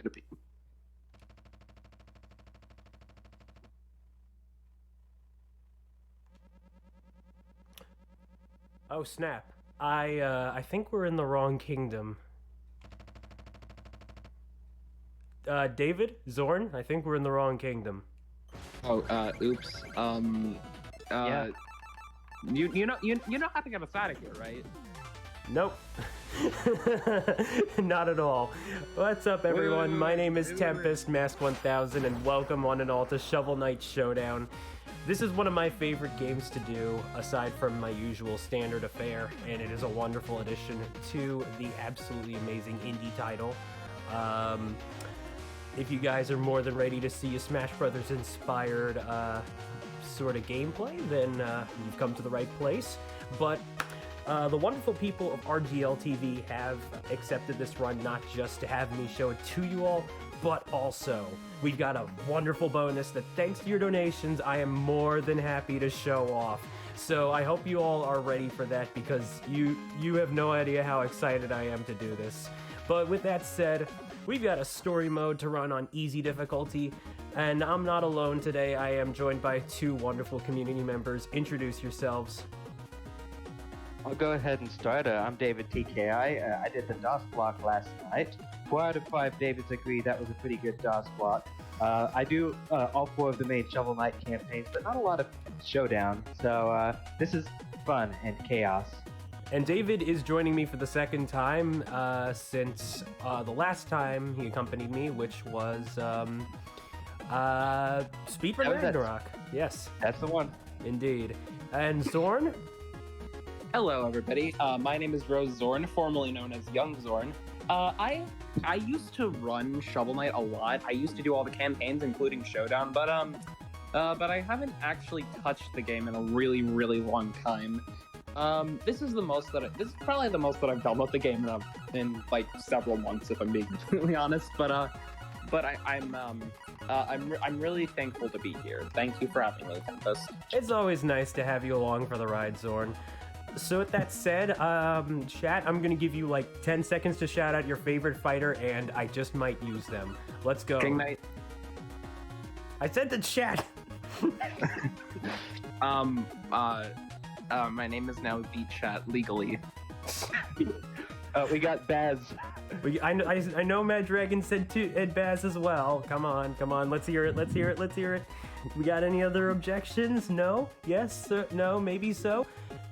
gonna be. Oh snap! I think we're in the wrong kingdom. David, Zorn, I think we're in the wrong kingdom. Oh, oops. Yeah. You know how to get us out of here, right? Nope. Not at all. What's up, everyone? My name is Tempest Mask 1000, and welcome one and all to Shovel Knight Showdown. This is one of my favorite games to do, aside from my usual standard affair, and it is a wonderful addition to the absolutely amazing indie title. If you guys are more than ready to see a Smash Brothers inspired sort of gameplay, then you've come to the right place. But the wonderful people of RGL TV have accepted this run not just to have me show it to you all, but also we've got a wonderful bonus that, thanks to your donations, I am more than happy to show off. So I hope you all are ready for that, because you have no idea how excited I am to do this. But with that said, we've got a story mode to run on easy difficulty, and I'm not alone today. I am joined by two wonderful community members. Introduce yourselves. I'll go ahead and start. I'm David TKI. I did the DOS block last night. 4 out of 5 Davids agree that was a pretty good DOS block. I do all 4 of the main Shovel Knight campaigns, but not a lot of Showdown. So this is fun and chaos. And David is joining me for the second time since the last time he accompanied me, which was Speedrun Ragnarok. Yes. That's the one. Indeed. And Zorn? Hello, everybody. My name is Rose Zorn, formerly known as Young Zorn. I used to run Shovel Knight a lot. I used to do all the campaigns, including Showdown, but I haven't actually touched the game in a really, really long time. This is probably the most that I've done with the game in like several months, if I'm being completely honest. But I'm really thankful to be here. Thank you for having me, Tempest. It's always nice to have you along for the ride, Zorn. So with that said, chat, I'm gonna give you like 10 seconds to shout out your favorite fighter, and I just might use them. Let's go. King Knight. I said the chat. My name is now Beat Chat legally. We got Baz. I know Mad Dragon said Ed Baz as well. Come on. Let's hear it. We got any other objections? No? Yes? No? Maybe so?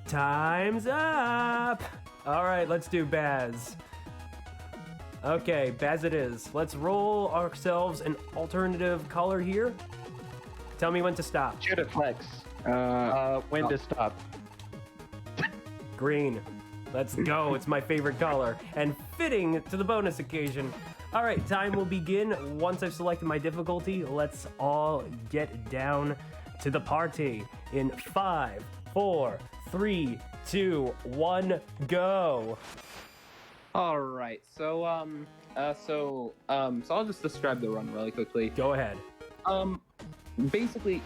Time's up! Alright, let's do Baz. Okay, Baz it is. Let's roll ourselves an alternative color here. Tell me when to stop. Shoot a flex. When to stop. Green. Let's go. It's my favorite color. And fitting to the bonus occasion. Alright, time will begin. Once I've selected my difficulty, let's all get down to the party. In 5, 4, 3, 2, 1, go. All right, so I'll just describe the run really quickly. Go ahead. Basically,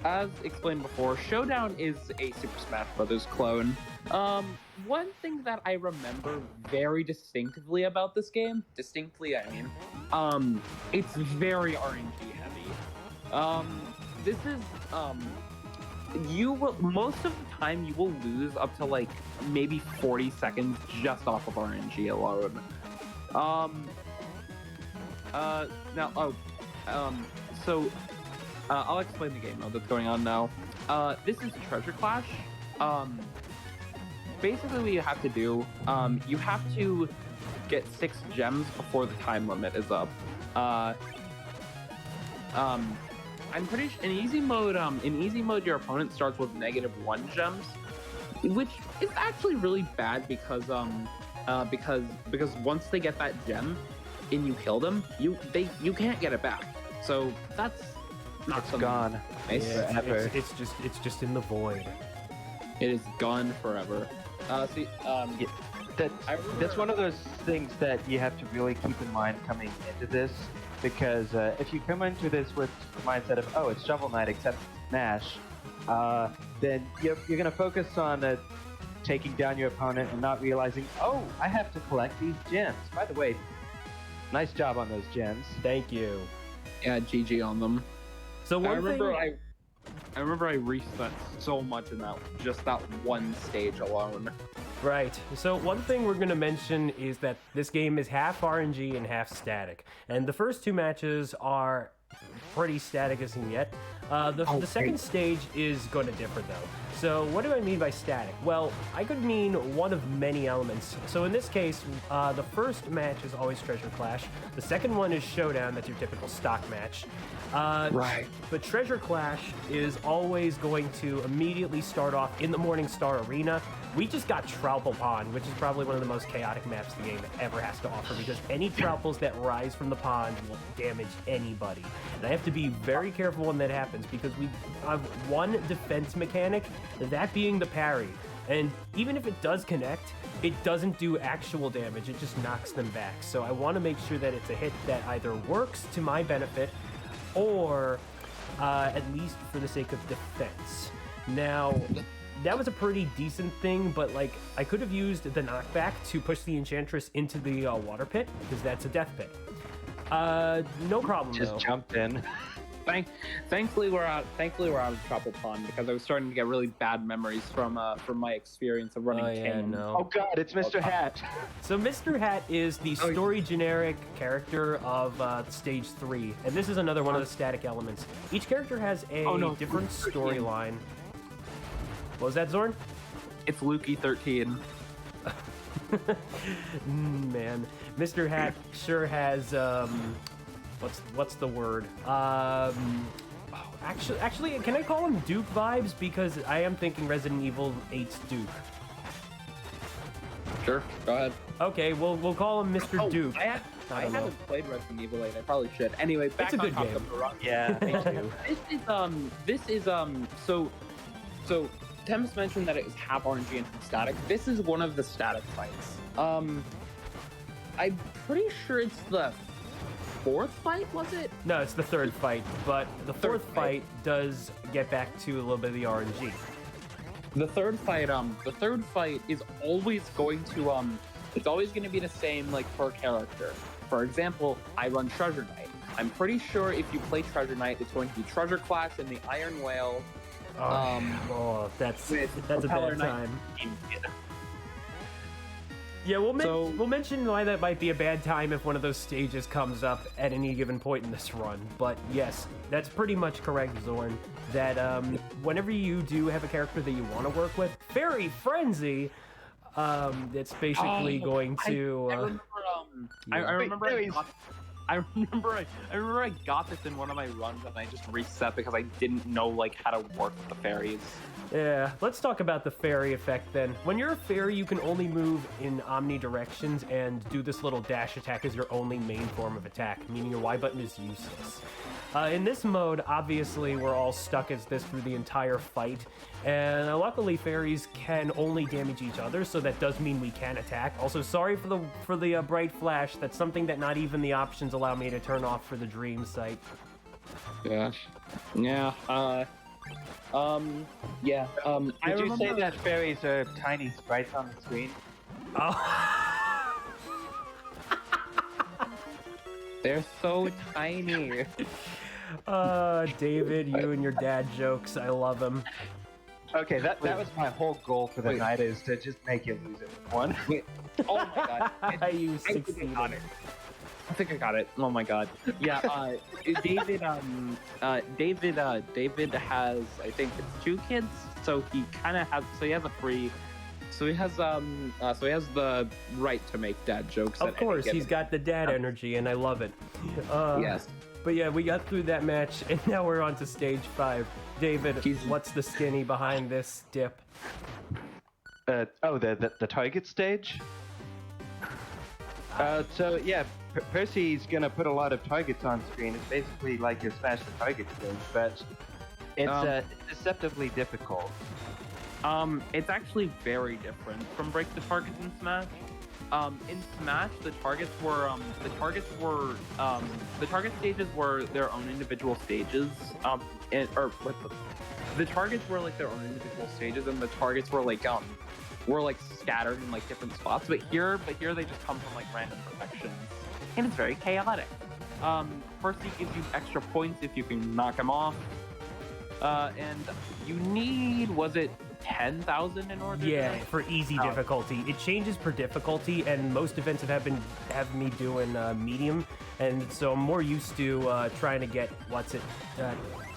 as explained before, Showdown is a Super Smash Bros. Clone. One thing that I remember very distinctly about this game, it's very RNG heavy. This is, most of the time you will lose up to like maybe 40 seconds just off of RNG alone. I'll explain the game mode that's going on now. This is Treasure Clash. Basically what you have to do, you have to get 6 gems before the time limit is up. I'm pretty sure in easy mode, your opponent starts with -1 gems, which is actually really bad because once they get that gem and you kill them, you can't get it back. So that's not It's gone. Yeah, Forever. it's just in the void. It is gone forever. That's one of those things that you have to really keep in mind coming into this, because if you come into this with the mindset of, oh, it's Shovel Knight except Smash, then you're going to focus on taking down your opponent and not realizing, oh, I have to collect these gems. By the way, Nice job on those gens. Thank you. Yeah, GG on them. So one I remember I reset so much in that one stage alone. Right. So one thing we're going to mention is that this game is half RNG and half static. And the first two matches are pretty static as in yet. The second stage is going to differ though. So what do I mean by static? Well, I could mean one of many elements. So in this case, the first match is always Treasure Clash. The second one is Showdown. That's your typical stock match. Right. But Treasure Clash is always going to immediately start off in the Morning Star Arena. We just got Troupple Pond, which is probably one of the most chaotic maps the game ever has to offer, because any Trouples that rise from the pond will damage anybody. And I have to be very careful when that happens, because we have one defense mechanic, that being the parry. And even if it does connect, it doesn't do actual damage, it just knocks them back. So I want to make sure that it's a hit that either works to my benefit, or at least for the sake of defense. Now, that was a pretty decent thing, but like I could have used the knockback to push the Enchantress into the water pit, because that's a death pit. No problem. Just jump in. Thankfully we're out of Troupple Pond, because I was starting to get really bad memories from my experience of running King. Oh god, it's Mr. Hat. So Mr. Hat is the story generic character of stage 3, and this is another one of the static elements. Each character has a different storyline. What was that, Zorn? It's Lukey 13. Man, Mr. Hat sure has what's the word? Actually, can I call him Duke vibes? Because I am thinking Resident Evil 8's Duke. Sure, go ahead. Okay, we'll call him Mr. Duke. I haven't played Resident Evil 8. I probably should. Anyway, back it's a on good topic game. of the run. Yeah, This is so Thames mentioned that it was half RNG and half static. This is one of the static fights. I'm pretty sure it's the fourth fight, was it? No, it's the third fight, but the fourth fight does get back to a little bit of the RNG. The third fight is always going to it's always going to be the same, like, per character. For example, I run Treasure Knight. I'm pretty sure if you play Treasure Knight, it's going to be Treasure Clash and the Iron Whale. That's a bad time. Yeah, we'll mention why that might be a bad time if one of those stages comes up at any given point in this run. But yes, that's pretty much correct, Zorn. That whenever you do have a character that you want to work with, Fairy Frenzy, it's basically going to. I remember I got this in one of my runs and I just reset because I didn't know like how to work with the fairies. Yeah, let's talk about the fairy effect then. When you're a fairy, you can only move in omnidirections and do this little dash attack as your only main form of attack, meaning your Y button is useless. In this mode, obviously, we're all stuck as this through the entire fight, and luckily fairies can only damage each other, so that does mean we can attack. Also, sorry for the bright flash. That's something that not even the options allow me to turn off for the dream site. Yeah. Yeah. Did you say that fairies are tiny sprites on the screen? Oh. They're so tiny. David, you and your dad jokes. I love them. Okay, that was my whole goal for the night, is to just make you lose it with one. Oh my god. You succeeded. I think I got it. Oh my god. Yeah, David has, I think it's 2 kids, so he kind of has, so he has the right to make dad jokes. Of course, he's got the dad energy, and I love it. Yes. But yeah, we got through that match, and now we're on to stage 5. David, what's the skinny behind this dip? The target stage? So yeah, Percy's gonna put a lot of targets on screen. It's basically like your smash the target stage, but it's deceptively difficult. It's actually very different from Break the Targets in Smash. In Smash, the target stages were their own individual stages. The targets were like their own individual stages, and the targets were like scattered in like different spots. But here they just come from like random protections. and it's very chaotic. First, he gives you extra points if you can knock him off, and you need, was it 10,000 in order? Yeah, for easy Oh. difficulty. It changes per difficulty, and most events have me doing medium, and so I'm more used to trying to get, what's it,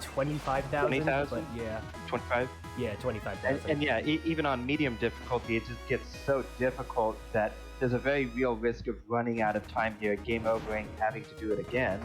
25,000? 20,000? Yeah. 25? Yeah, 25,000. And yeah, even on medium difficulty, it just gets so difficult that there's a very real risk of running out of time here, game overing, having to do it again.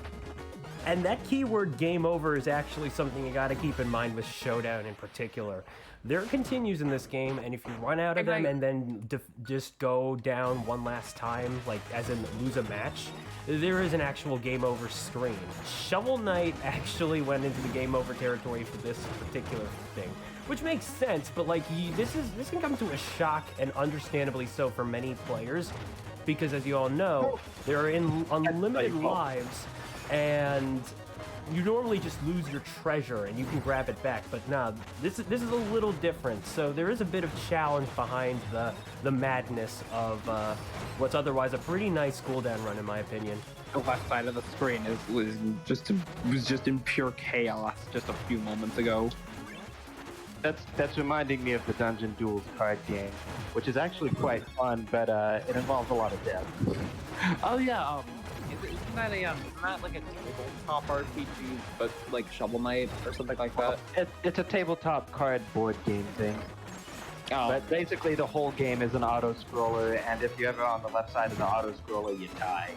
And that keyword game over is actually something you gotta keep in mind with Showdown in particular. There are continues in this game, and if you run out of them and then just go down one last time, like as in lose a match, there is an actual game over screen. Shovel Knight actually went into the game over territory for this particular thing, which makes sense, but like this can come to a shock, and understandably so for many players, because as you all know, there are unlimited lives, and you normally just lose your treasure and you can grab it back, but nah, this is a little different. So there is a bit of challenge behind the madness of what's otherwise a pretty nice cooldown run, in my opinion. The left side of the screen was just in pure chaos just a few moments ago. That's reminding me of the Dungeon Duels card game, which is actually quite fun, but it involves a lot of death. Oh yeah, isn't that like a tabletop RPG, but like Shovel Knight or something like that? It's a tabletop card board game thing. Oh, But basically the whole game is an auto-scroller, and if you're ever on the left side of the auto-scroller, you die.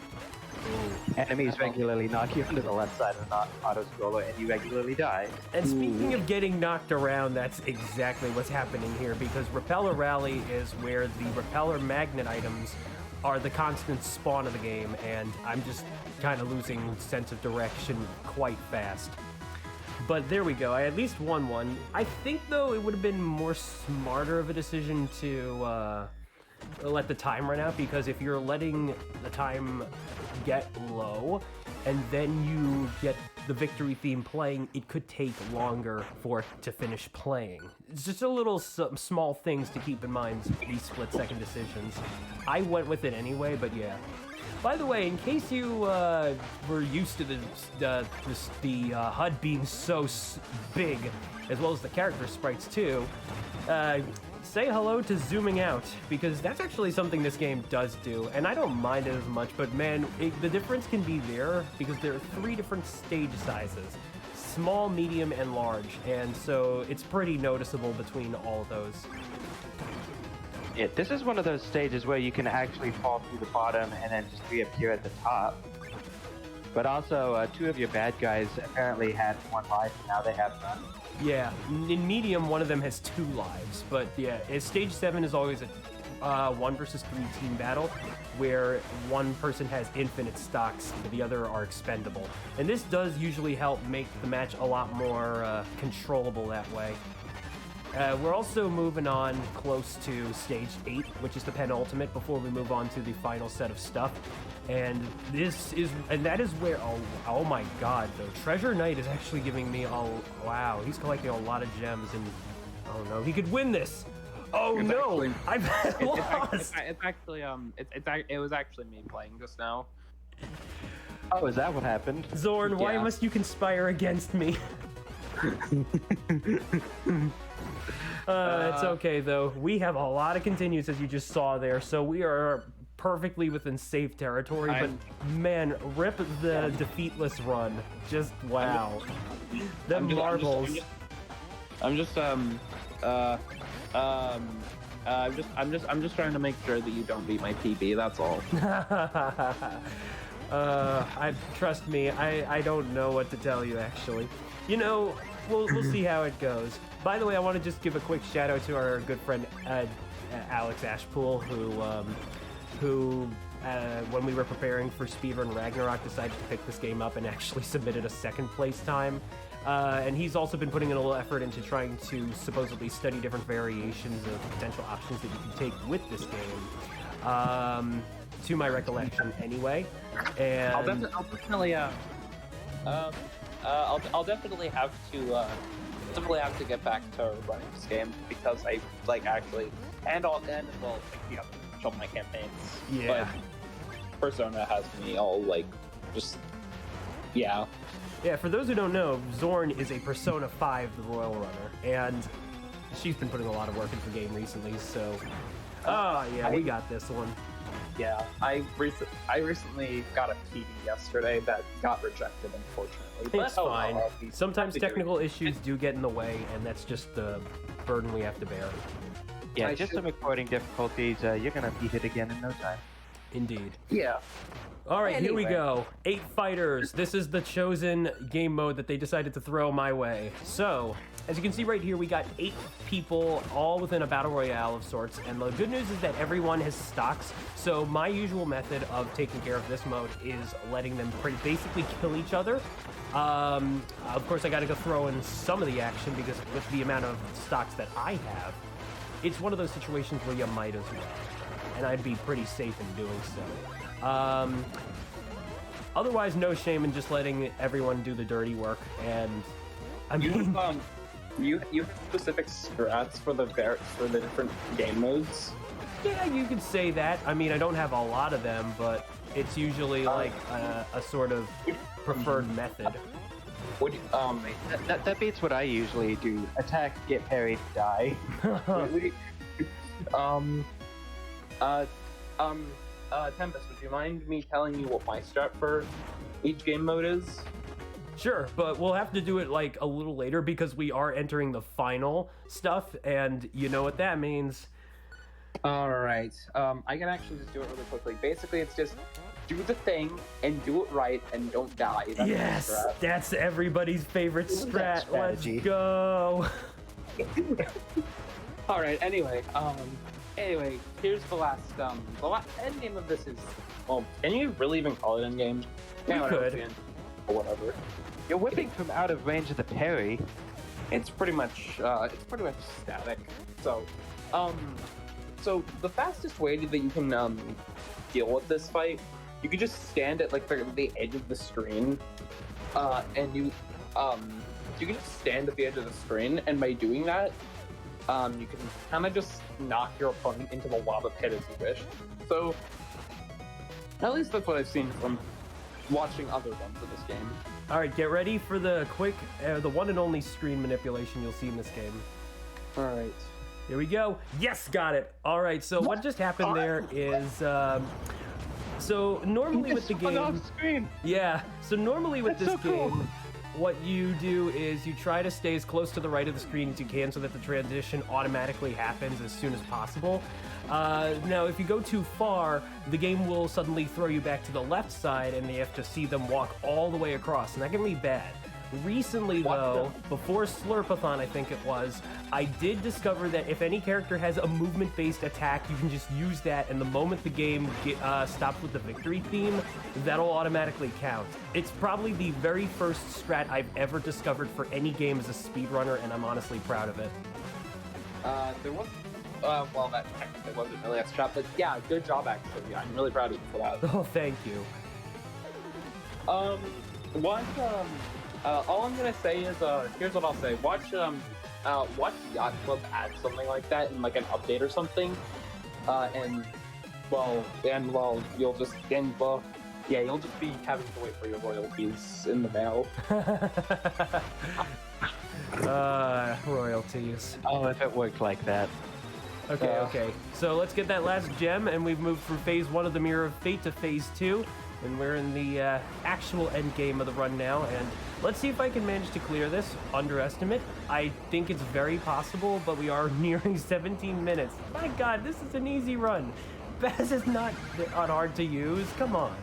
Enemies regularly knock you onto the left side of the auto-scroller, and you regularly die. And speaking of getting knocked around, that's exactly what's happening here, because Repeller Rally is where the Repeller Magnet items are the constant spawn of the game, and I'm just kind of losing sense of direction quite fast. But there we go, I at least won one. I think, though, it would have been more smarter of a decision to let the time run out, because if you're letting the time get low, and then you get the victory theme playing, it could take longer for it to finish playing. It's just a little small things to keep in mind, these split-second decisions. I went with it anyway, but yeah. By the way, in case you were used to the HUD being so big, as well as the character sprites too, say hello to zooming out, because that's actually something this game does do, and I don't mind it as much, but man, the difference can be there, because there are 3 different stage sizes: small, medium, and large, and so it's pretty noticeable between all of those. Yeah, this is one of those stages where you can actually fall through the bottom and then just reappear at the top. But also, 2 of your bad guys apparently had 1 life, and now they have none. Yeah, in medium, one of them has 2 lives, but yeah, stage 7 is always a 1 versus 3 team battle, where one person has infinite stocks, the other are expendable. And this does usually help make the match a lot more controllable that way. We're also moving on close to stage 8, which is the penultimate, before we move on to the final set of stuff. And that is where, oh my god, though, Treasure Knight is actually giving me wow, he's collecting a lot of gems, and oh no, he could win this. Oh It's no, actually- I've lost. It was actually me playing just now. Oh, is that what happened? Zorn, why Yeah. must you conspire against me? It's okay though. We have a lot of continues, as you just saw there, so we are perfectly within safe territory. But man, rip the defeatless run. Just wow. The marbles. I'm just trying to make sure that you don't beat my PB. That's all. Trust me, I don't know what to tell you actually. You know, we'll see how it goes. By the way, I want to just give a quick shout out to our good friend Alex Ashpool, who when we were preparing for Speedrun Ragnarok, decided to pick this game up and actually submitted a 2nd place time. And he's also been putting in a little effort into trying to supposedly study different variations of potential options that you can take with this game. To my recollection, anyway. And I'll definitely have to get back to running this game, because I shovel my campaigns. Yeah. Persona has me all like, just yeah. Yeah, for those who don't know, Zorn is a Persona 5, the Royal Runner, and she's been putting a lot of work into the game recently, so... Oh, yeah, we got this one. Yeah, I recently got a PD yesterday that got rejected, unfortunately. It's fine. Sometimes technical issues do get in the way, and that's just the burden we have to bear. Yeah, just some recording difficulties. You're gonna beat it again in no time. Indeed. Yeah. All right, Here we go. 8 fighters. This is the chosen game mode that they decided to throw my way. So, as you can see right here, we got 8 people, all within a battle royale of sorts. And the good news is that everyone has stocks. So my usual method of taking care of this mode is letting them basically kill each other. Of course, I got to go throw in some of the action because with the amount of stocks that I have, it's one of those situations where you might as well. And I'd be pretty safe in doing so. Otherwise, no shame in just letting everyone do the dirty work. And I mean, you have specific strats for the different game modes. Yeah, you could say that. I mean, I don't have a lot of them, but it's usually like a sort of preferred method. That beats what I usually do. Attack, get parried, die. Tempest, would you mind me telling you what my strat for each game mode is? Sure, but we'll have to do it like a little later because we are entering the final stuff, and you know what that means. Alright, I can actually just do it really quickly. Basically, it's just do the thing and do it right and don't die. That's yes, that's everybody's favorite strat. Let's go. Alright, anyway, here's the end game of this is, well, can you really even call it end game? We could. Or whatever. You're whipping from out of range of the parry. It's pretty much static. So, so the fastest way that you can deal with this fight, you can just stand at like the edge of the screen, and you can just stand at the edge of the screen, and by doing that, you can kind of just knock your opponent into the lava pit as you wish. So, at least that's what I've seen from watching other runs of this game. All right, get ready for the quick, the one and only screen manipulation you'll see in this game. All right. Here we go. Yes, got it. All right, so what just happened there is, so normally with the game, off screen. Yeah, so normally with That's this so cool. game, what you do is you try to stay as close to the right of the screen as you can so that the transition automatically happens as soon as possible. Now, if you go too far, the game will suddenly throw you back to the left side and you have to see them walk all the way across, and that can be bad. Recently, though, before Slurpathon, I think it was, I did discover that if any character has a movement-based attack, you can just use that, and the moment the game stops with the victory theme, that'll automatically count. It's probably the very first strat I've ever discovered for any game as a speedrunner, and I'm honestly proud of it. There was, well, that technically wasn't really a strat, but yeah, good job, actually. Yeah, I'm really proud of you for that. Oh, thank you. All I'm gonna say is, here's what I'll say. Watch Yacht Club add something like that in like an update or something, you'll just be having to wait for your royalties in the mail. Royalties. Oh, if it worked like that. Okay. So let's get that last gem, and we've moved from phase 1 of the Mirror of Fate to phase 2. And we're in the actual end game of the run now, and let's see if I can manage to clear this. Underestimate. I think it's very possible, but we are nearing 17 minutes. My god, this is an easy run. Baz is not hard to use. Come on.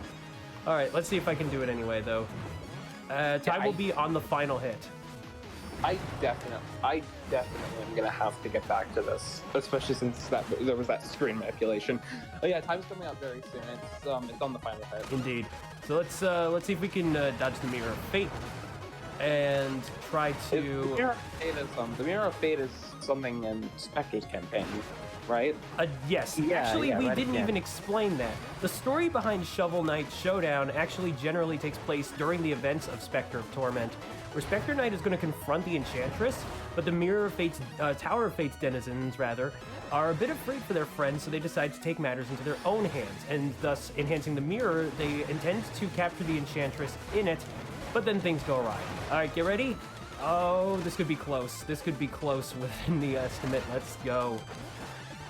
All right, let's see if I can do it anyway, though. Time will be on the final hit. I definitely am gonna have to get back to this, especially since there was that screen manipulation. Oh yeah, time's coming up very soon. It's on the final hit. Indeed. So let's see if we can dodge the Mirror of Fate and try to. The Mirror of Fate is something in Spectre's campaign, right? Yes. Actually, we didn't even explain that. The story behind Shovel Knight Showdown actually generally takes place during the events of Spectre of Torment, where Spectre Knight is going to confront the Enchantress, but the Tower of Fate's denizens, rather, are a bit afraid for their friends, so they decide to take matters into their own hands, and thus enhancing the mirror, they intend to capture the Enchantress in it, but then things go awry. Alright, get ready? Oh, this could be close. This could be close within the estimate. Let's go.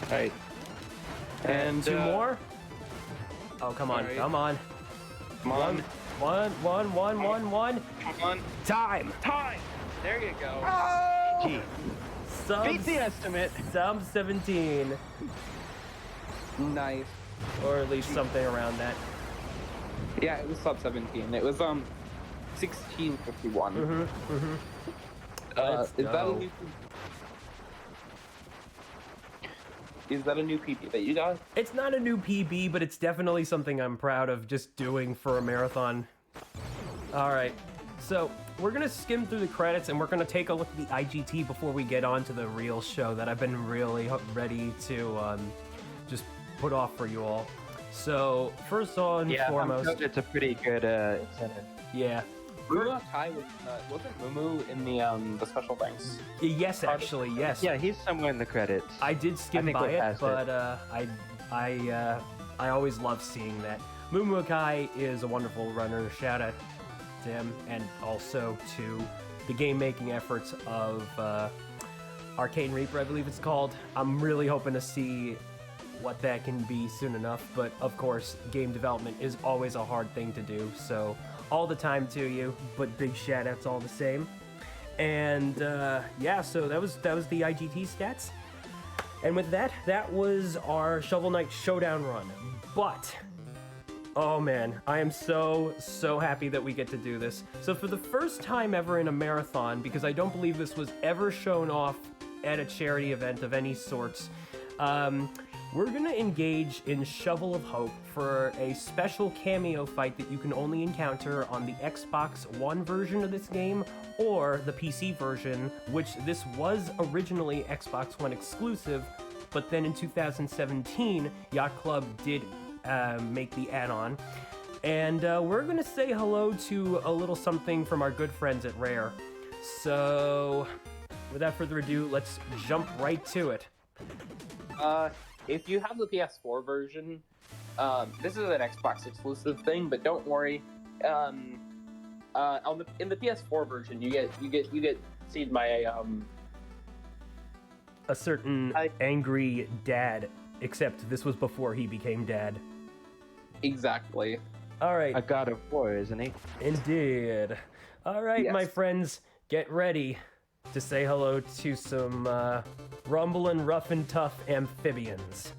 Alright. And two more? Oh, come on, right. come on. Come on. One. Come on. Time! There you go. Gee. Beat the estimate. Sub 17. Nice. Or at least something around that. Yeah, it was sub 17. It was 1651. Let's Is that a go. new? Is that a new PB that you got? It's not a new PB, but it's definitely something I'm proud of just doing for a marathon. Alright, so we're gonna skim through the credits and we're gonna take a look at the IGT before we get on to the real show that I've been really ready to just put off for you all. So, first on foremost... It's a pretty good incentive. Yeah. Mumu Kai wasn't Mumu in the special thanks? Yes, actually, yes. Yeah, he's somewhere in the credits. I did skim think by we're it, past but I always love seeing that. Mumu Kai is a wonderful runner. Shout out to him, and also to the game-making efforts of Arcane Reaper, I believe it's called. I'm really hoping to see what that can be soon enough, but of course, game development is always a hard thing to do, so all the time to you, but big shout-outs all the same. And yeah, so that was the IGT stats. And with that, that was our Shovel Knight Showdown run. But, oh man, I am so happy that we get to do this. So for the first time ever in a marathon, because I don't believe this was ever shown off at a charity event of any sorts, we're gonna engage in Shovel of Hope for a special cameo fight that you can only encounter on the Xbox One version of this game or the PC version, which this was originally Xbox One exclusive, but then in 2017, Yacht Club did make the add-on. And we're gonna say hello to a little something from our good friends at Rare. So, without further ado, let's jump right to it. If you have the PS4 version, this is an Xbox exclusive thing, but don't worry. In the PS4 version, you get seen by a certain angry dad, except this was before he became dad. Exactly. All right. A god of war, isn't he? Indeed. All right, Yes. my friends, get ready to say hello to some rumbling, rough and tough amphibians.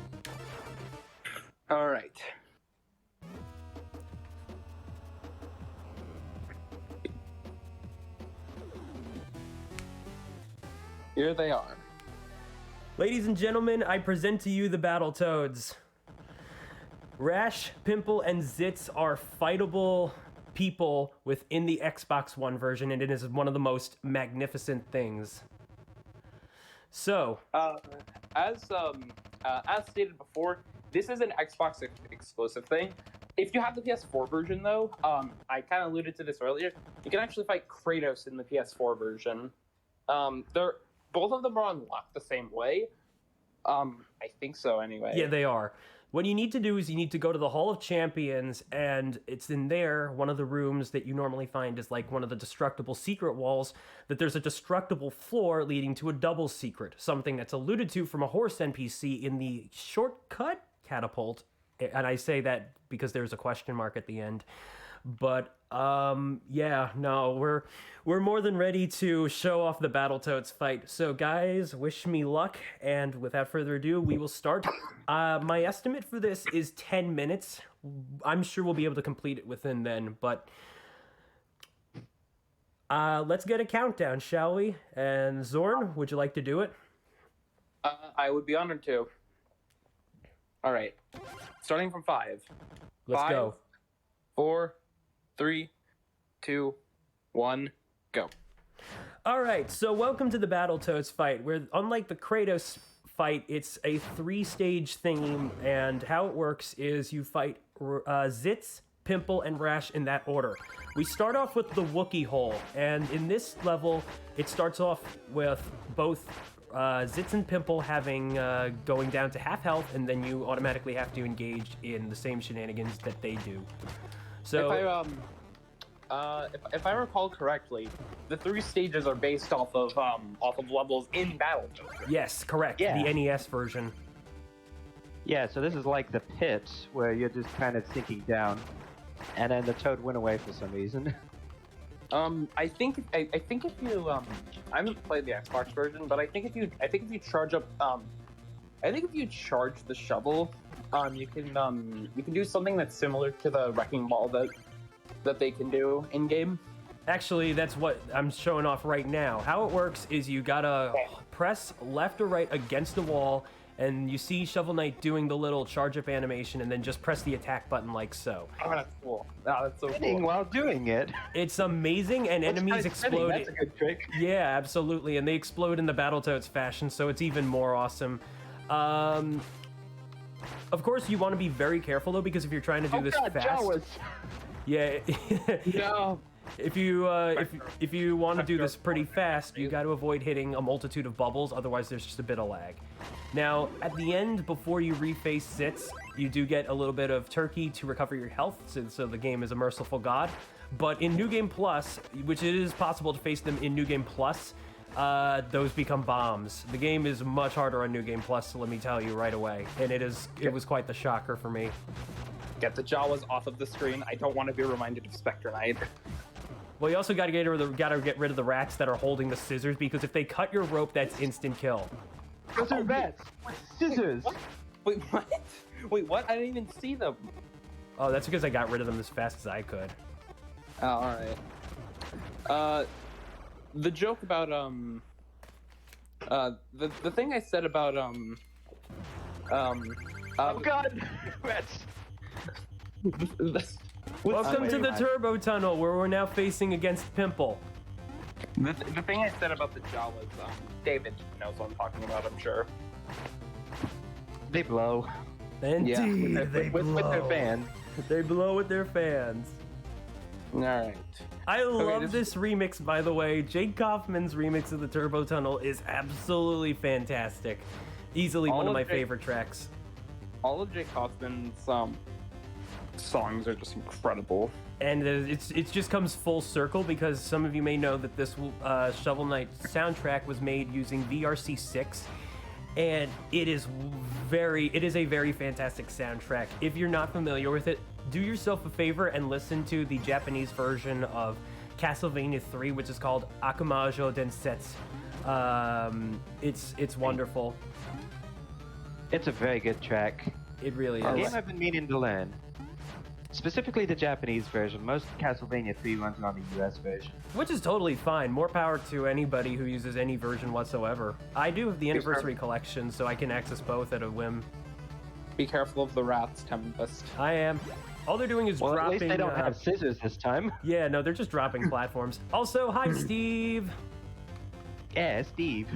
All right. Here they are. Ladies and gentlemen, I present to you the Battletoads. Rash, Pimple, and Zitz are fightable people within the Xbox One version, and it is one of the most magnificent things. So, As stated before, this is an Xbox exclusive thing. If you have the PS4 version, though, I kind of alluded to this earlier. You can actually fight Kratos in the PS4 version. Both of them are unlocked the same way. I think so, anyway. yeah, they are. What you need to do is you need to go to the Hall of Champions, and it's in there, one of the rooms that you normally find is like one of the destructible secret walls, that there's a destructible floor leading to a double secret, something that's alluded to from a horse NPC in the shortcut catapult, and I say that because there's a question mark at the end. But yeah, no, we're more than ready to show off the Battletoads fight. So guys, wish me luck, and without further ado, we will start. My estimate for this is 10 minutes. I'm sure we'll be able to complete it within then, but let's get a countdown, shall we? And Zorn, would you like to do it? I would be honored to. All right. Starting from 5. Let's go. 4, 3, 2, 1, go. All right, so welcome to the Battletoads fight, where unlike the Kratos fight, it's a 3-stage theme, and how it works is you fight Zitz, Pimple, and Rash in that order. We start off with the Wookiee hole, and in this level, it starts off with both Zitz and Pimple having going down to half health, and then you automatically have to engage in the same shenanigans that they do. So, if I recall correctly, the 3 stages are based off of levels in Battletoads. yes, correct. Yeah. The NES version. Yeah, so this is like the pit where you're just kind of sinking down, and then the toad went away for some reason. I think if you I haven't played the Xbox version, but I think if you charge up I think if you charge the shovel, you can do something that's similar to the wrecking ball that they can do in game. Actually, that's what I'm showing off right now. How it works is you gotta press left or right against the wall, and you see Shovel Knight doing the little charge up animation, and then just press the attack button like so. Oh, that's cool. Oh, that's so Spinning cool. while doing it. It's amazing, and enemies explode. That's a good trick. Yeah, absolutely, and they explode in the Battletoads fashion, so it's even more awesome. Of course, you want to be very careful though, because if you're trying to do this fast, Jawas. yeah. No. If you want to do this pretty fast, you got to avoid hitting a multitude of bubbles, otherwise there's just a bit of lag. Now, at the end, before you reface Zitz, you do get a little bit of turkey to recover your health, so the game is a merciful god. But in New Game Plus, which it is possible to face them in New Game Plus, those become bombs. The game is much harder on New Game Plus, let me tell you right away, and it was quite the shocker for me. Get the Jawas off of the screen. I don't want to be reminded of Spectre Knight. Well, you also gotta get rid of the rats that are holding the scissors, because if they cut your rope, that's instant kill. Those are rats with scissors. What? Wait, what? Wait, what? I didn't even see them. Oh, that's because I got rid of them as fast as I could. Oh, all right. The joke about the thing I said about Oh god, rats. Welcome to the Turbo Tunnel, where we're now facing against Pimple. The thing I said about the Jawas, David knows what I'm talking about, I'm sure. They blow. Indeed, they with their blow. fans. They blow with their fans. All right. I love this- this remix, by the way. Jake Kaufman's remix of the Turbo Tunnel is absolutely fantastic. Easily All one of of my Jake- favorite tracks. All of Jake Kaufman's songs are just incredible. And it just comes full circle, because some of you may know that this Shovel Knight soundtrack was made using VRC6, and it is a very fantastic soundtrack. If you're not familiar with it, do yourself a favor and listen to the Japanese version of Castlevania 3, which is called Akumajo Densetsu. It's wonderful. It's a very good track. It really A game is. I've been meaning to learn. Specifically the Japanese version. Most Castlevania 3 runs on the US version. Which is totally fine. More power to anybody who uses any version whatsoever. I do have the Anniversary Collection, so I can access both at a whim. Be careful of the rats, Tempest. I am. All they're doing is Well, dropping... at least they don't have scissors this time. Yeah, no, they're just dropping platforms. Also, hi, Steve! Yeah, Steve.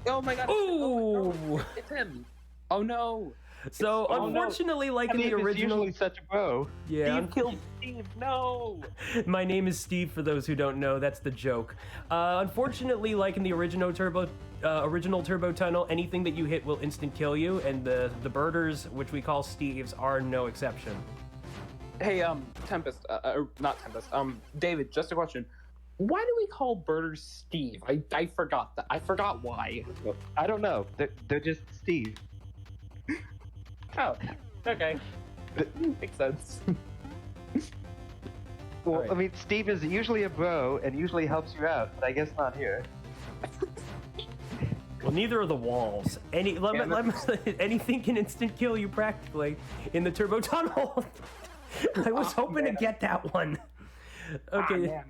Oh my god! Ooh! Oh my God. It's him! Oh no! So, Oh, no. unfortunately, like in the Steve is original... usually such a bro. Yeah, Steve killed Steve! No! my name is Steve, for those who don't know. That's the joke. Unfortunately, like in the original Turbo Tunnel, anything that you hit will instant kill you, and the birders, which we call Steves, are no exception. Hey, Tempest, not Tempest, David, just a question. Why do we call birders Steve? I forgot that. I forgot why. I don't know. They're just Steve. Oh, okay. Makes sense. Well, Alright. I mean, Steve is usually a bro and usually helps you out, but I guess not here. Well, neither are the walls. Anything can instant kill you practically in the Turbo Tunnel. I was hoping to get that one. Okay. man.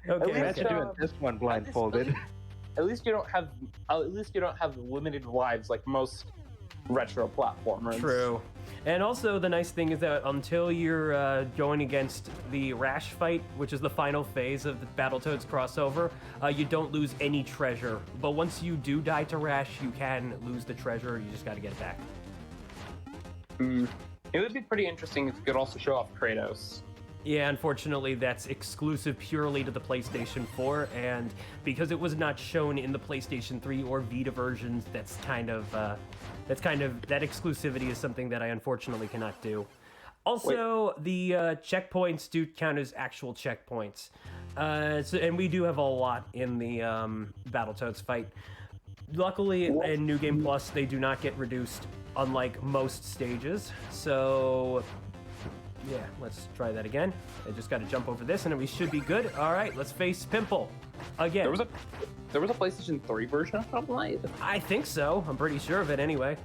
Okay. Imagine okay. doing this one blindfolded. At least you don't have limited lives like most retro platformers. True. And also, the nice thing is that until you're going against the Rash fight, which is the final phase of the Battletoads crossover, you don't lose any treasure. But once you do die to Rash, you can lose the treasure. You just got to get it back. It would be pretty interesting if you could also show off Kratos. Yeah, unfortunately, that's exclusive purely to the PlayStation 4, and because it was not shown in the PlayStation 3 or Vita versions, that exclusivity is something that I unfortunately cannot do. Also, the checkpoints do count as actual checkpoints, and we do have a lot in the Battletoads fight. Luckily, in New Game Plus, they do not get reduced, unlike most stages. So, yeah, let's try that again. I just got to jump over this, and then we should be good. All right, let's face Pimple again. There was a PlayStation 3 version of Shovel Knight? I think so. I'm pretty sure of it anyway.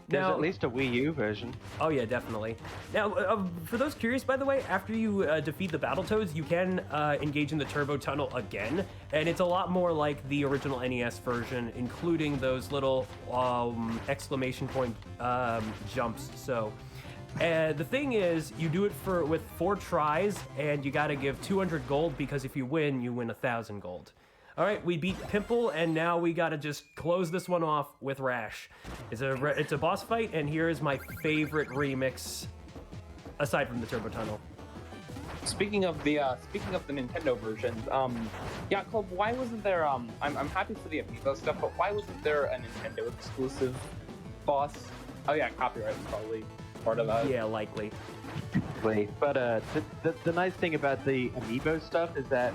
There's at least a Wii U version. Oh yeah, definitely. Now, for those curious, by the way, after you defeat the Battletoads, you can engage in the Turbo Tunnel again, and it's a lot more like the original NES version, including those little exclamation point jumps. So, the thing is, you do it with 4 tries, and you got to give 200 gold, because if you win 1,000 gold. All right, we beat Pimple, and now we gotta just close this one off with Rash. It's a boss fight, and here is my favorite remix, aside from the Turbo Tunnel. Speaking of the Nintendo versions, yeah, Club, why wasn't there? I'm happy for the Amiibo stuff, but why wasn't there a Nintendo exclusive boss? Oh yeah, copyright was probably part of that. Yeah, likely. But the nice thing about the Amiibo stuff is that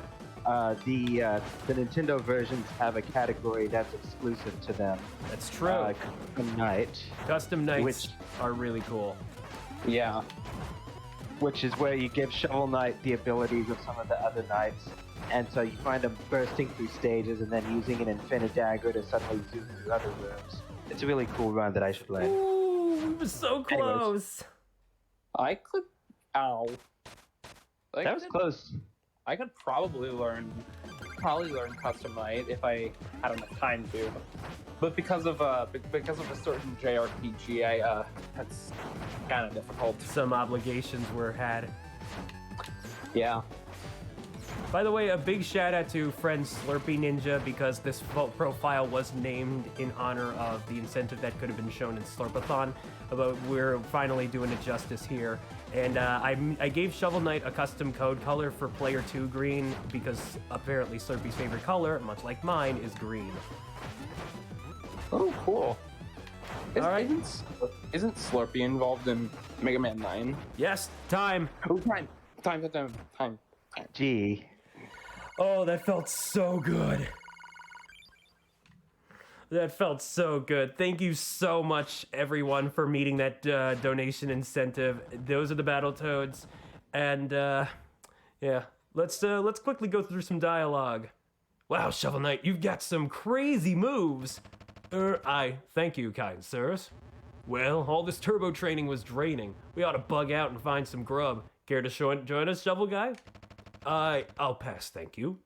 the Nintendo versions have a category that's exclusive to them. That's true. Custom Night. Custom Nights are really cool. Yeah. Which is where you give Shovel Knight the abilities of some of the other knights, and so you find them bursting through stages and then using an infinite dagger to suddenly zoom through other rooms. It's a really cool run that I should play. Ooh, we were so close. I could. Ow. That was close. I could probably learn Custom Night if I had enough time to, but because of a certain JRPG, that's kind of difficult. Some obligations were had. Yeah. By the way, a big shout out to friend Slurpy Ninja, because this profile was named in honor of the incentive that could have been shown in Slurpathon. But we're finally doing it justice here. And I gave Shovel Knight a custom code color for Player 2 green, because apparently Slurpy's favorite color, much like mine, is green. Oh, cool. Alright. Isn't Slurpy involved in Mega Man 9? Yes, time. Oh, time. Gee. Oh, that felt so good. That felt so good. Thank you so much, everyone, for meeting that donation incentive. Those are the Battletoads, and yeah, let's quickly go through some dialogue. Wow, Shovel Knight, you've got some crazy moves. Thank you, kind sirs. Well, all this turbo training was draining. We ought to bug out and find some grub. Care to join us, Shovel Guy? I'll pass, thank you.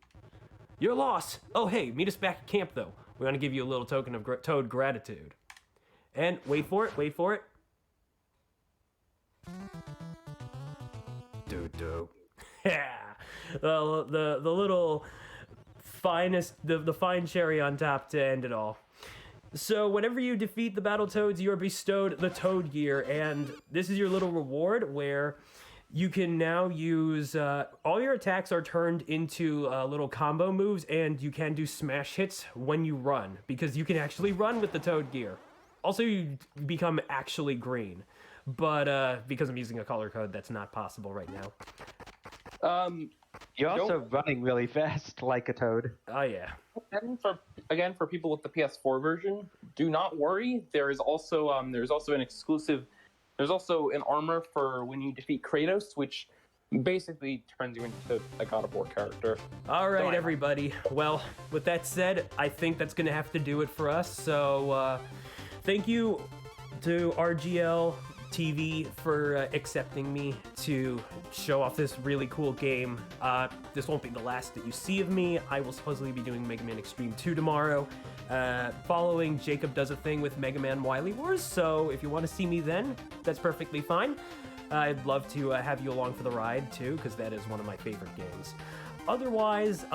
You're lost. Oh, hey, meet us back at camp, though. We want to give you a little token of toad gratitude. And wait for it. Do. Yeah. The little finest, the fine cherry on top to end it all. So whenever you defeat the Battletoads, you are bestowed the Toad Gear, and this is your little reward where you can now use, all your attacks are turned into little combo moves, and you can do smash hits when you run, because you can actually run with the Toad Gear. Also, you become actually green, but because I'm using a color code, that's not possible right now. You're also running really fast, like a toad. Oh, yeah. And for people with the PS4 version, do not worry. There's also an exclusive. There's also an armor for when you defeat Kratos, which basically turns you into a God of War character. All right, everybody. Well, with that said, I think that's going to have to do it for us. So, thank you to RGL TV for accepting me to show off this really cool game. This won't be the last that you see of me. I will supposedly be doing Mega Man Extreme 2 tomorrow. Following, Jacob does a thing with Mega Man Wily Wars, so if you want to see me then, that's perfectly fine. I'd love to have you along for the ride, too, because that is one of my favorite games. Otherwise,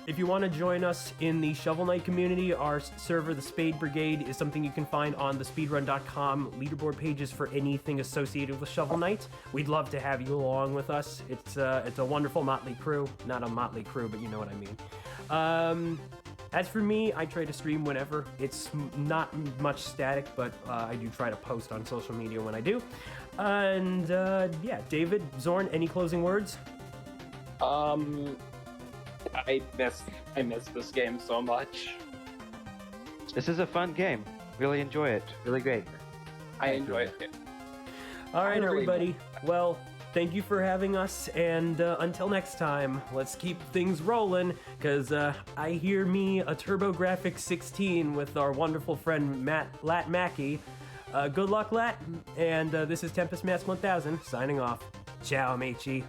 if you want to join us in the Shovel Knight community, our server, the Spade Brigade, is something you can find on the speedrun.com leaderboard pages for anything associated with Shovel Knight. We'd love to have you along with us. It's a wonderful motley crew. Not a motley crew, but you know what I mean. As for me, I try to stream whenever. It's not much static, but I do try to post on social media when I do. And yeah, David, Zorn, any closing words? I miss this game so much. This is a fun game. Really enjoy it. Really great. I enjoy it. All right, everybody. Well, thank you for having us, and until next time, let's keep things rolling, because I hear me a TurboGrafx 16 with our wonderful friend Lat Mackey. Good luck, Lat, and this is Tempest Mass 1000 signing off. Ciao, amici.